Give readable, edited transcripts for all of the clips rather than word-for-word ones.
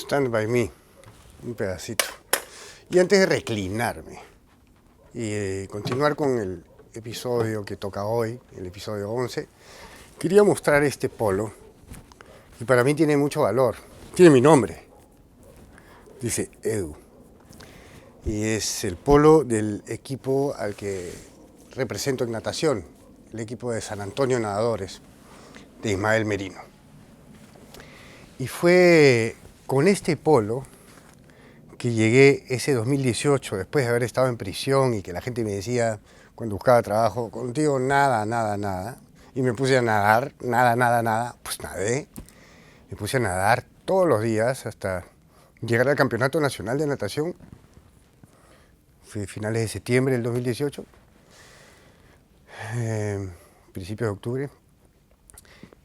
Stand By Me, un pedacito. Y antes de reclinarme y continuar con el episodio que toca hoy, el episodio 11, quería mostrar este polo, y para mí tiene mucho valor. Tiene mi nombre, dice Edu, y es el polo del equipo al que represento en natación, el equipo de San Antonio Nadadores, de Ismael Merino. Y fue con este polo que llegué ese 2018, después de haber estado en prisión y que la gente me decía, cuando buscaba trabajo, contigo nada, nada, nada. Y me puse a nadar, nada, nada, nada. Pues nadé. Me puse a nadar todos los días hasta llegar al Campeonato Nacional de Natación. Fue finales de septiembre del 2018, principios de octubre.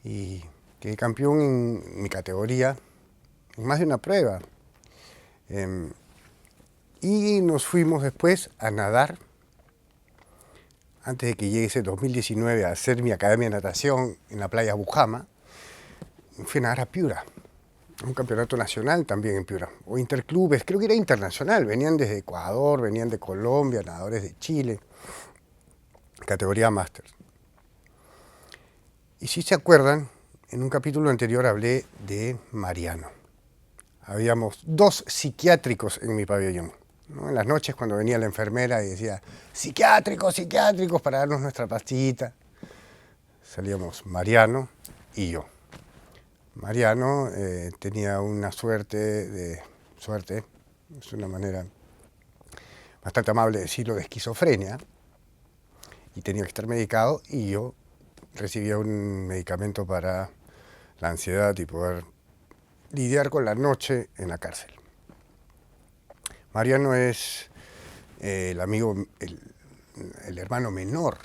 Y quedé campeón en mi categoría, en más de una prueba. Y nos fuimos después a nadar, antes de que llegue ese 2019 a hacer mi academia de natación en la playa Bujama. Fui a nadar a Piura, un campeonato nacional también en Piura, o interclubes, creo que era internacional, venían desde Ecuador, venían de Colombia, nadadores de Chile, categoría máster. Y si se acuerdan, en un capítulo anterior hablé de Mariano. Habíamos 2 psiquiátricos en mi pabellón, ¿no? En las noches cuando venía la enfermera y decía, psiquiátricos, psiquiátricos, para darnos nuestra pastillita, salíamos Mariano y yo. Mariano tenía una suerte, es una manera bastante amable de decirlo, de esquizofrenia, y tenía que estar medicado, y yo recibía un medicamento para la ansiedad y poder lidiar con la noche en la cárcel. Mariano es el amigo, el hermano menor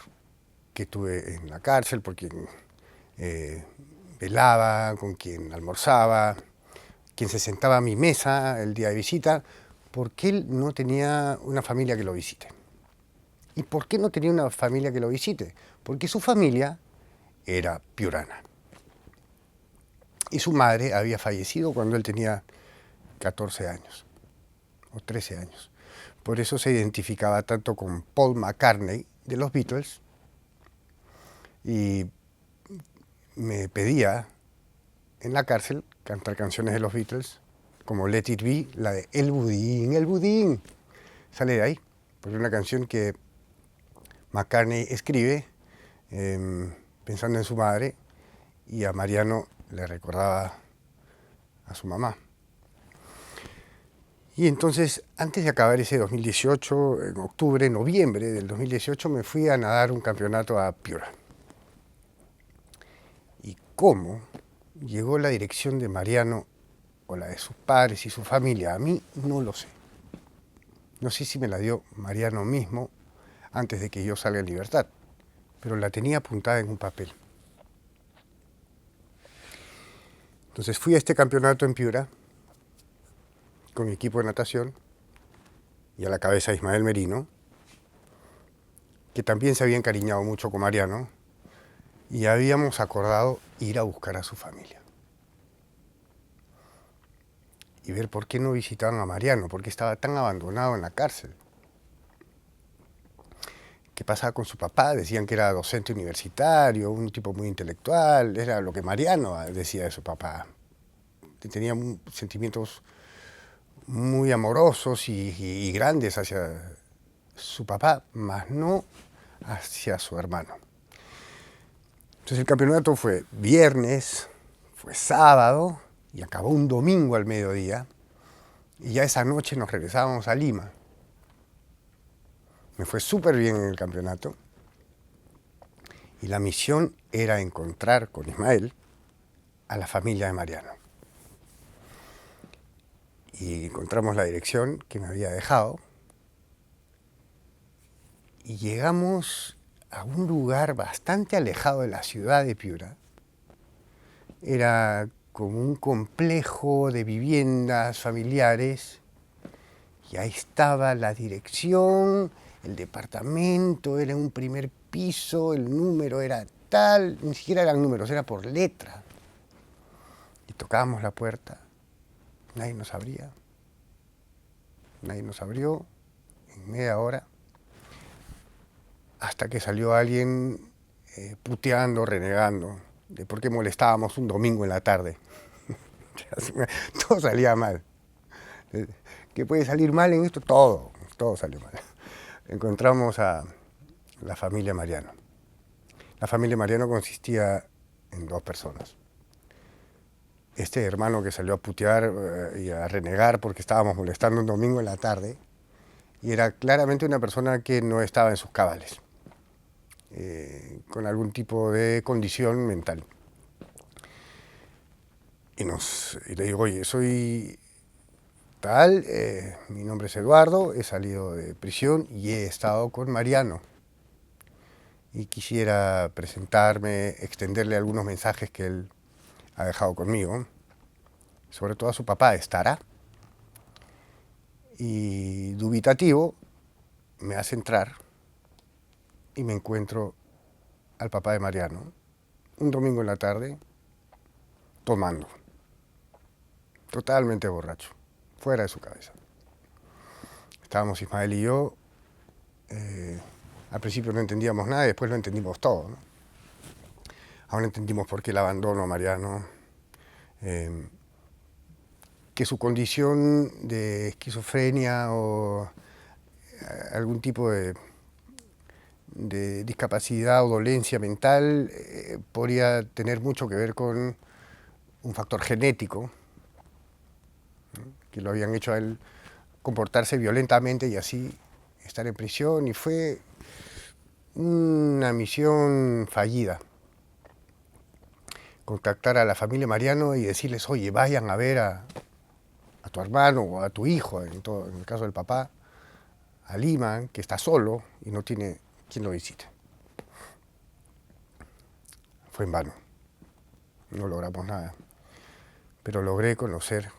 que tuve en la cárcel, por quien velaba, con quien almorzaba, quien se sentaba a mi mesa el día de visita, porque él no tenía una familia que lo visite. ¿Y por qué no tenía una familia que lo visite? Porque su familia era piurana. Y su madre había fallecido cuando él tenía 14 años o 13 años. Por eso se identificaba tanto con Paul McCartney de los Beatles y me pedía en la cárcel cantar canciones de los Beatles como Let It Be, la de El Budín, sale de ahí, porque es una canción que McCartney escribe pensando en su madre, y a Mariano le recordaba a su mamá. Y entonces, antes de acabar ese 2018, en octubre, noviembre del 2018, me fui a nadar un campeonato a Piura. ¿Y cómo llegó la dirección de Mariano o la de sus padres y su familia? A mí no lo sé. No sé si me la dio Mariano mismo antes de que yo salga en libertad, pero la tenía apuntada en un papel. Entonces fui a este campeonato en Piura con mi equipo de natación y a la cabeza de Ismael Merino, que también se había encariñado mucho con Mariano, y habíamos acordado ir a buscar a su familia y ver por qué no visitaban a Mariano, por qué estaba tan abandonado en la cárcel. ¿Qué pasaba con su papá? Decían que era docente universitario, un tipo muy intelectual, era lo que Mariano decía de su papá. Tenía sentimientos muy amorosos y grandes hacia su papá, mas no hacia su hermano. Entonces el campeonato fue viernes, fue sábado y acabó un domingo al mediodía, y ya esa noche nos regresábamos a Lima. Me fue súper bien en el campeonato y la misión era encontrar con Ismael a la familia de Mariano. Y encontramos la dirección que me había dejado y llegamos a un lugar bastante alejado de la ciudad de Piura. Era como un complejo de viviendas familiares, y ahí estaba la dirección, el departamento era un primer piso, el número era tal, ni siquiera eran números, era por letra. Y tocábamos la puerta, Nadie nos abría. Nadie nos abrió en media hora, hasta que salió alguien puteando, renegando, de por qué molestábamos un domingo en la tarde. Todo salía mal. ¿Qué puede salir mal en esto? Todo salió mal. Encontramos a la familia Mariano. La familia Mariano consistía en 2 personas. Este hermano que salió a putear y a renegar porque estábamos molestando un domingo en la tarde, y era claramente una persona que no estaba en sus cabales, con algún tipo de condición mental. Y le digo, oye, soy tal, mi nombre es Eduardo, he salido de prisión y he estado con Mariano. Y quisiera presentarme, extenderle algunos mensajes que él ha dejado conmigo, sobre todo a su papá, ¿estará? Y dubitativo, me hace entrar y me encuentro al papá de Mariano, un domingo en la tarde, tomando, totalmente borracho, fuera de su cabeza. Estábamos Ismael y yo, al principio no entendíamos nada y después lo entendimos todo, ¿no? Ahora entendimos por qué el abandono a Mariano, que su condición de esquizofrenia o algún tipo de discapacidad o dolencia mental podría tener mucho que ver con un factor genético, ¿no? Que lo habían hecho a él comportarse violentamente y así estar en prisión, y fue una misión fallida. Contactar a la familia Mariano y decirles, oye, vayan a ver a tu hermano o a tu hijo, en el caso del papá, a Lima, que está solo y no tiene quien lo visite. Fue en vano, no logramos nada, pero logré conocer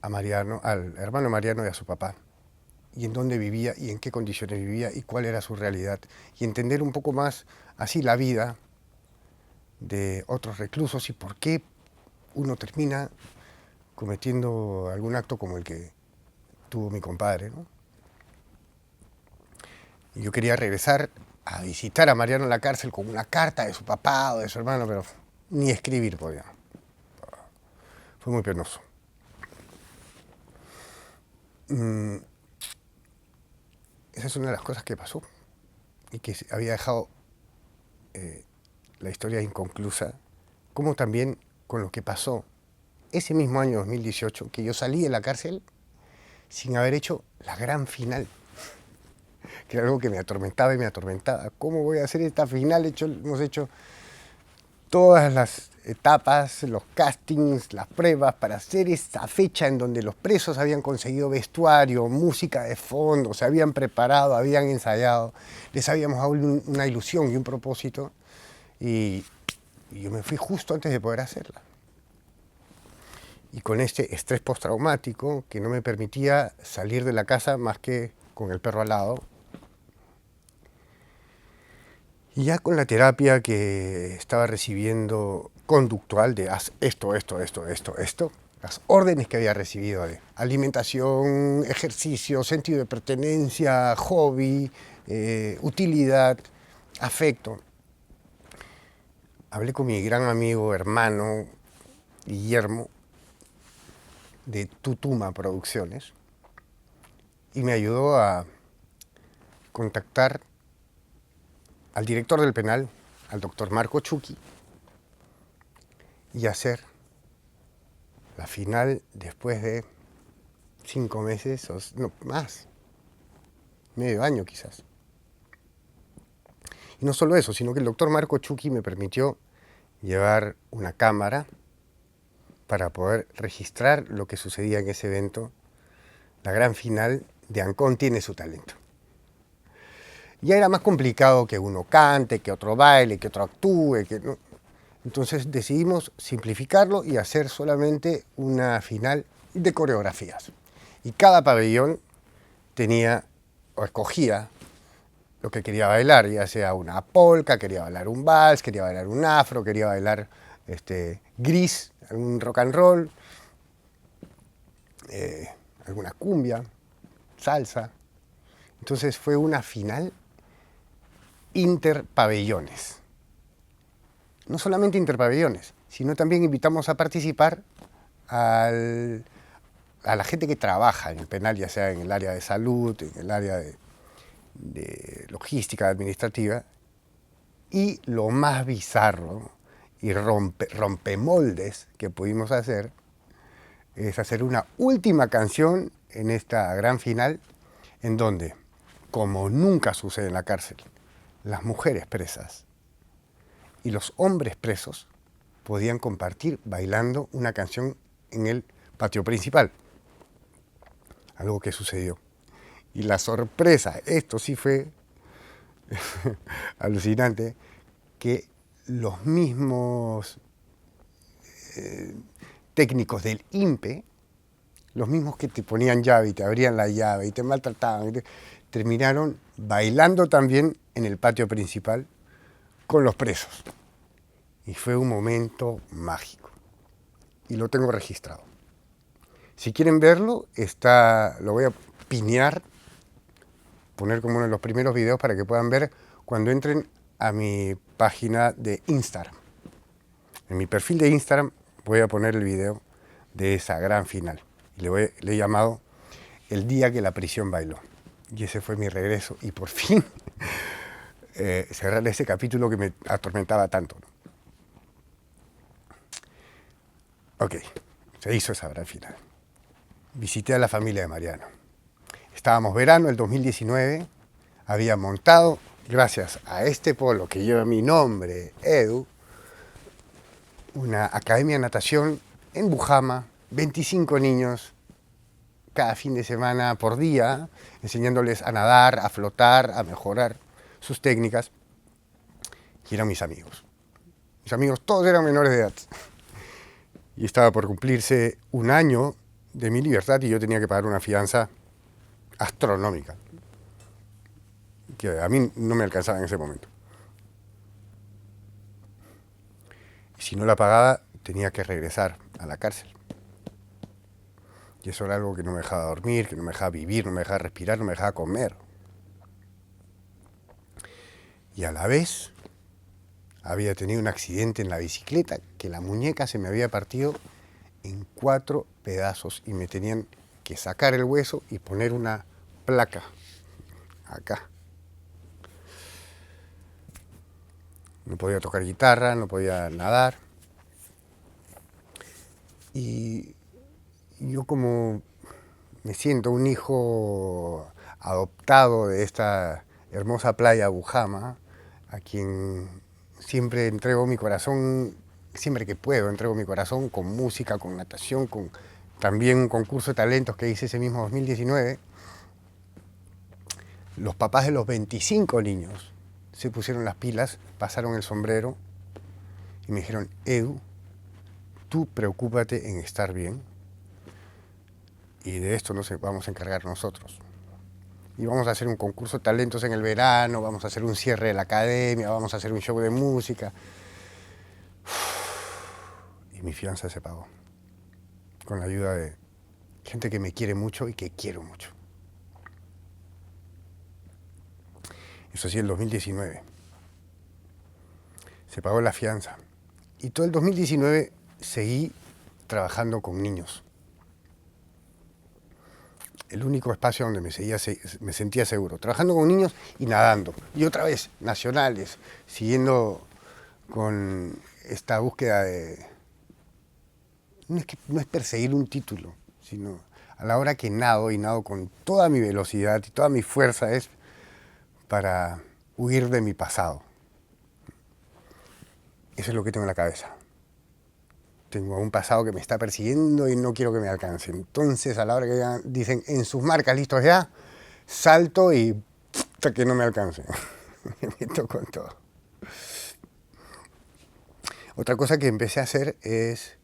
a Mariano, al hermano Mariano y a su papá, y en dónde vivía y en qué condiciones vivía y cuál era su realidad, y entender un poco más así la vida de otros reclusos y por qué uno termina cometiendo algún acto como el que tuvo mi compadre, ¿no? Y yo quería regresar a visitar a Mariano en la cárcel con una carta de su papá o de su hermano, pero ni escribir podía. Fue muy penoso. Esa es una de las cosas que pasó y que había dejado la historia inconclusa, como también con lo que pasó ese mismo año 2018, que yo salí de la cárcel sin haber hecho la gran final, que era algo que me atormentaba y me atormentaba. ¿Cómo voy a hacer esta final? Hemos hecho todas las etapas, los castings, las pruebas para hacer esa fecha en donde los presos habían conseguido vestuario, música de fondo, se habían preparado, habían ensayado, les habíamos dado una ilusión y un propósito, y yo me fui justo antes de poder hacerla. Y con este estrés postraumático que no me permitía salir de la casa más que con el perro al lado. Y ya con la terapia que estaba recibiendo conductual de haz esto, las órdenes que había recibido de alimentación, ejercicio, sentido de pertenencia, hobby, utilidad, afecto. Hablé con mi gran amigo, hermano, Guillermo, de Tutuma Producciones, y me ayudó a contactar al director del penal, al doctor Marco Chucky, y hacer la final después de 5 meses, o no más, medio año quizás. Y no solo eso, sino que el doctor Marco Chucky me permitió llevar una cámara para poder registrar lo que sucedía en ese evento, la gran final de Ancón tiene su talento. Ya era más complicado que uno cante, que otro baile, que otro actúe, ¿no? Entonces decidimos simplificarlo y hacer solamente una final de coreografías. Y cada pabellón tenía o escogía lo que quería bailar, ya sea una polka, quería bailar un vals, quería bailar un afro, quería bailar gris, un rock and roll. alguna cumbia, salsa. Entonces fue una final interpabellones. No solamente interpabellones, sino también invitamos a participar a la gente que trabaja en el penal, ya sea en el área de salud, en el área de logística administrativa. Y lo más bizarro y rompemoldes que pudimos hacer es hacer una última canción en esta gran final, en donde, como nunca sucede en la cárcel, las mujeres presas y los hombres presos podían compartir bailando una canción en el patio principal. Algo que sucedió. Y la sorpresa, esto sí fue alucinante, que los mismos técnicos del INPE, los mismos que te ponían llave y te abrían la llave y te maltrataban, terminaron bailando también en el patio principal con los presos. Y fue un momento mágico. Y lo tengo registrado. Si quieren verlo, lo voy a pinear, poner como uno de los primeros videos para que puedan ver cuando entren a mi página de Instagram. En mi perfil de Instagram voy a poner el video de esa gran final. Y le he llamado El día que la prisión bailó. Y ese fue mi regreso. Y por fin cerrar ese capítulo que me atormentaba tanto, ¿no? Ok, se hizo esa gran final. Visité a la familia de Mariano. Estábamos verano del 2019. Había montado, gracias a este polo que lleva mi nombre, Edu, una academia de natación en Bujama, 25 niños, cada fin de semana por día, enseñándoles a nadar, a flotar, a mejorar sus técnicas. Y eran mis amigos. Mis amigos todos eran menores de edad. Y estaba por cumplirse un año de mi libertad y yo tenía que pagar una fianza astronómica, que a mí no me alcanzaba en ese momento. Y si no la pagaba, tenía que regresar a la cárcel. Y eso era algo que no me dejaba dormir, que no me dejaba vivir, no me dejaba respirar, no me dejaba comer. Y a la vez había tenido un accidente en la bicicleta, que la muñeca se me había partido en 4 pedazos y me tenían que sacar el hueso y poner una placa acá. No podía tocar guitarra, no podía nadar. Y yo, como me siento un hijo adoptado de esta hermosa playa Bujama, a quien siempre entrego mi corazón, siempre que puedo entrego mi corazón con música, con natación, con también un concurso de talentos que hice ese mismo 2019, los papás de los 25 niños se pusieron las pilas, pasaron el sombrero y me dijeron: Edu, tú preocúpate en estar bien y de esto nos vamos a encargar nosotros. Y vamos a hacer un concurso de talentos en el verano, vamos a hacer un cierre de la academia, vamos a hacer un show de música. Y mi fianza se pagó, con la ayuda de gente que me quiere mucho y que quiero mucho. Eso sí, el 2019. Se pagó la fianza. Y todo el 2019 seguí trabajando con niños. El único espacio donde me sentía seguro. Trabajando con niños y nadando. Y otra vez, nacionales, siguiendo con esta búsqueda de... No es perseguir un título, sino a la hora que nado, y nado con toda mi velocidad y toda mi fuerza, es para huir de mi pasado. Eso es lo que tengo en la cabeza. Tengo un pasado que me está persiguiendo y no quiero que me alcance. Entonces, a la hora que ya dicen en sus marcas, listos ya, salto y hasta que no me alcance. Me meto con todo. Otra cosa que empecé a hacer es,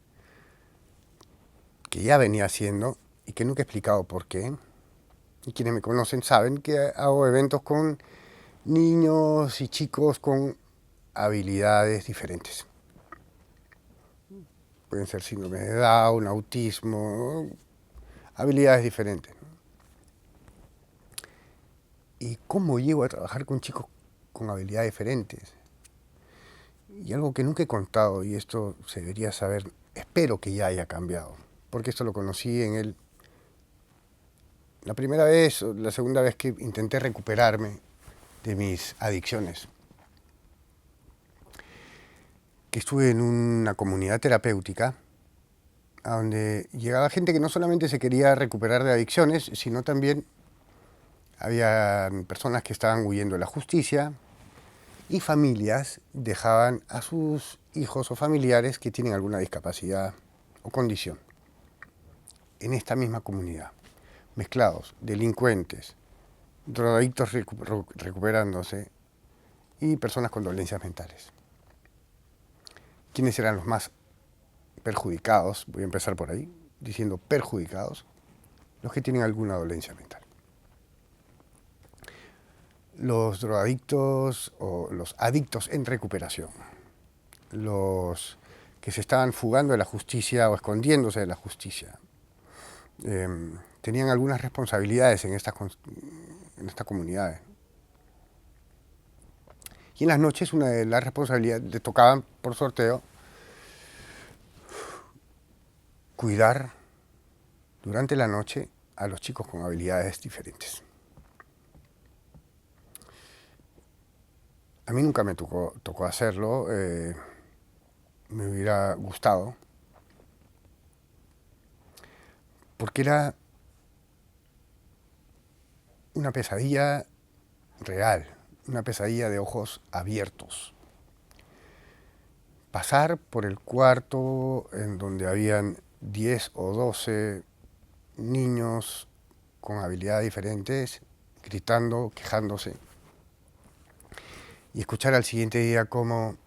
que ya venía haciendo y que nunca he explicado por qué. Y quienes me conocen saben que hago eventos con niños y chicos con habilidades diferentes. Pueden ser síndrome de Down, autismo, habilidades diferentes, ¿no? ¿Y cómo llego a trabajar con chicos con habilidades diferentes? Y algo que nunca he contado, y esto se debería saber, espero que ya haya cambiado, porque esto lo conocí en él la primera vez o la segunda vez que intenté recuperarme de mis adicciones. Que estuve en una comunidad terapéutica a donde llegaba gente que no solamente se quería recuperar de adicciones, sino también había personas que estaban huyendo de la justicia y familias dejaban a sus hijos o familiares que tienen alguna discapacidad o condición en esta misma comunidad, mezclados, delincuentes, drogadictos recuperándose y personas con dolencias mentales. ¿Quiénes eran los más perjudicados? Voy a empezar por ahí, diciendo perjudicados, los que tienen alguna dolencia mental. Los drogadictos o los adictos en recuperación, los que se estaban fugando de la justicia o escondiéndose de la justicia, tenían algunas responsabilidades en estas comunidades. Y en las noches una de las responsabilidades le tocaban por sorteo cuidar durante la noche a los chicos con habilidades diferentes. A mí nunca me tocó hacerlo, me hubiera gustado, porque era una pesadilla real, una pesadilla de ojos abiertos. Pasar por el cuarto en donde habían 10 o 12 niños con habilidades diferentes, gritando, quejándose, y escuchar al siguiente día cómo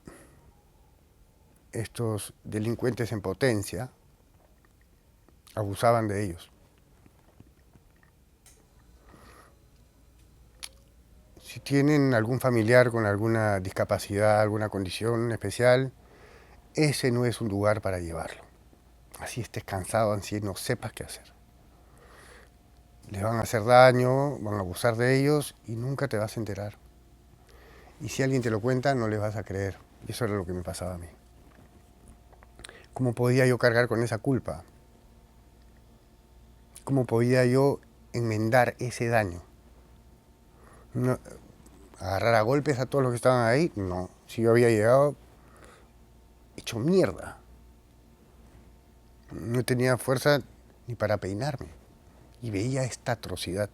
estos delincuentes en potencia abusaban de ellos. Si tienen algún familiar con alguna discapacidad, alguna condición especial, ese no es un lugar para llevarlo. Así estés cansado, así no sepas qué hacer. Les van a hacer daño, van a abusar de ellos y nunca te vas a enterar. Y si alguien te lo cuenta, no les vas a creer. Y eso era lo que me pasaba a mí. ¿Cómo podía yo cargar con esa culpa? ¿Cómo podía yo enmendar ese daño? No, agarrar a golpes a todos los que estaban ahí, no. Si yo había llegado hecho mierda. No tenía fuerza ni para peinarme. Y veía esta atrocidad.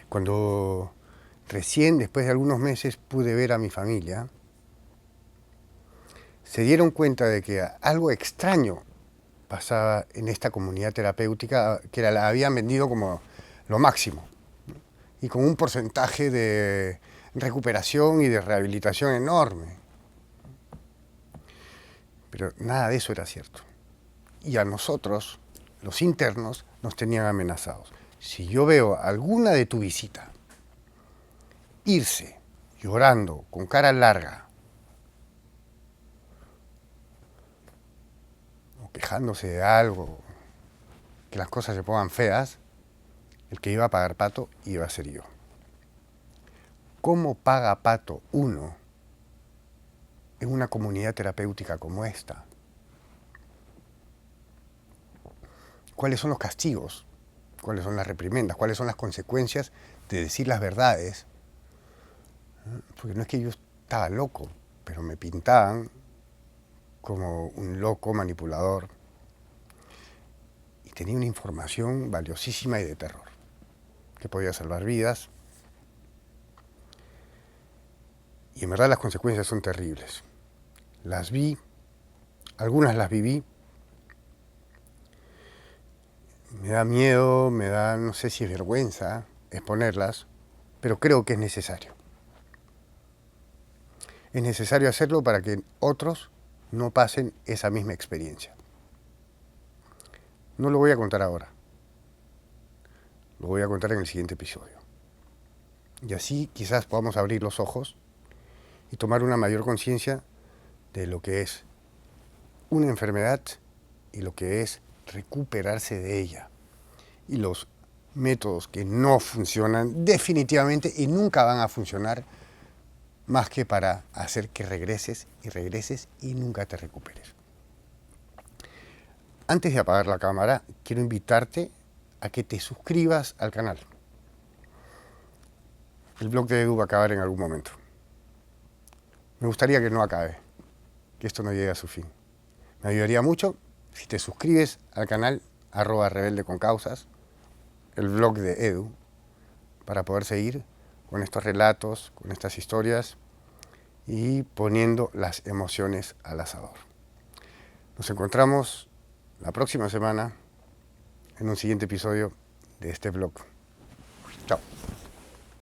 Cuando recién, después de algunos meses, pude ver a mi familia, se dieron cuenta de que algo extraño pasaba en esta comunidad terapéutica, que la habían vendido como lo máximo, ¿no? Y con un porcentaje de recuperación y de rehabilitación enorme. Pero nada de eso era cierto. Y a nosotros, los internos, nos tenían amenazados. Si yo veo alguna de tu visita irse llorando, con cara larga, o quejándose de algo, que las cosas se pongan feas, el que iba a pagar pato iba a ser yo. ¿Cómo paga pato uno en una comunidad terapéutica como esta? ¿Cuáles son los castigos? ¿Cuáles son las reprimendas? ¿Cuáles son las consecuencias de decir las verdades? Porque no es que yo estaba loco, pero me pintaban como un loco manipulador. Y tenía una información valiosísima y de terror, que podía salvar vidas. Y en verdad las consecuencias son terribles. Las vi, algunas las viví. Me da miedo, me da, no sé si es vergüenza exponerlas, pero creo que es necesario. Es necesario hacerlo para que otros no pasen esa misma experiencia. No lo voy a contar ahora. Lo voy a contar en el siguiente episodio. Y así quizás podamos abrir los ojos y tomar una mayor conciencia de lo que es una enfermedad y lo que es recuperarse de ella. Y los métodos que no funcionan definitivamente y nunca van a funcionar más que para hacer que regreses y nunca te recuperes. Antes de apagar la cámara, quiero invitarte a que te suscribas al canal. El blog de Edu va a acabar en algún momento. Me gustaría que no acabe, que esto no llegue a su fin. Me ayudaría mucho si te suscribes al canal @rebeldeconcausas, el blog de Edu, para poder seguir con estos relatos, con estas historias y poniendo las emociones al asador. Nos encontramos la próxima semana en un siguiente episodio de este blog. Chao.